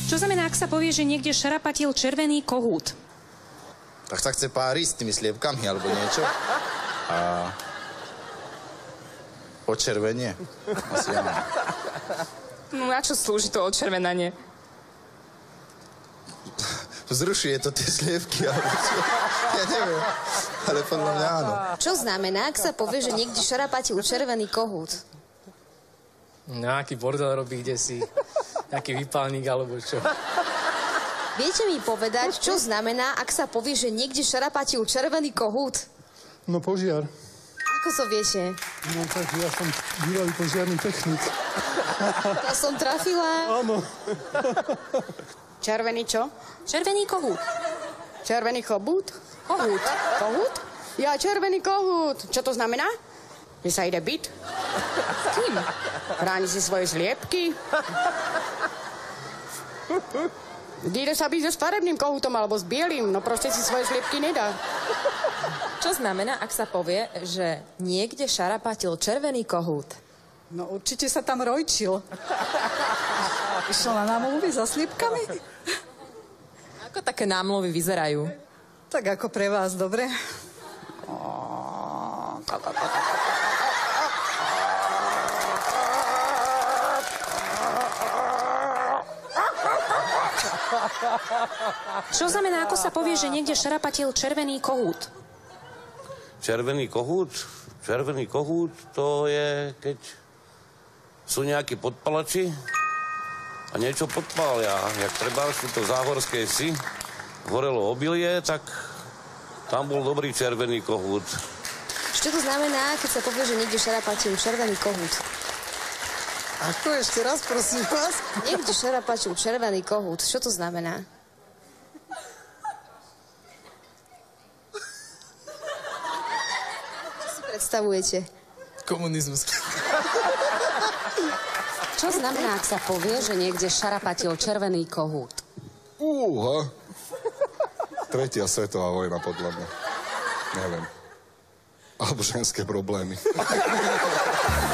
Čo znamená, ak sa povie, že niekde šarapatil červený kohút? Tak sa chce páriť s tými sliepkami alebo niečo. A počervenie? Asi áno. No na čo slúži to odčervenanie? Vzrušuje to tie sliepky, alebo čo? Ja neviem, ale podľa mňa áno. Čo znamená, ak sa povie, že niekde šarapatil červený kohút? Nejaký bordel robí kdesi, nejaký výpalník alebo čo. Viete mi povedať, čo znamená, ak sa povie, že niekde šarapatil červený kohút? No požiar. Ako to viete? No tak ja som bývalý požiarný technik. Ja som trafila. Áno. Červený čo? Červený kohút. Červený chobút? Kohút. Kohút? Ja, červený kohút. Čo to znamená? Že sa ide byť? S kým? Chráni si svoje sliepky? Ide sa byť so farebným kohútom alebo s bielým, no proste si svoje sliepky nedá. Čo znamená, ak sa povie, že niekde šarapatil červený kohút? No určite sa tam rojčil. Išiel na námluvy za sliepkami? Ako také námluvy vyzerajú? Tak ako pre vás, dobre? Čo znamená, ako sa povie, že niekde šarapatil červený kohút? Červený kohút? Červený kohút to je, keď sú nejakí podpalači a niečo podpália. Jak treba sú to záhorské vsi, horelo obilie, tak tam bol dobrý červený kohút. Čo to znamená, keď sa povie, že niekde šarapatil červený kohút? Ako ešte raz, prosím vás? Niekde šarapatil červený kohút. Čo to znamená? Čo si predstavujete? Komunizmus. Čo znamená, ak sa povie, že niekde šarapatil červený kohút? Tretia svetová vojna, podľa mňa. Neviem. Alebo ženské problémy.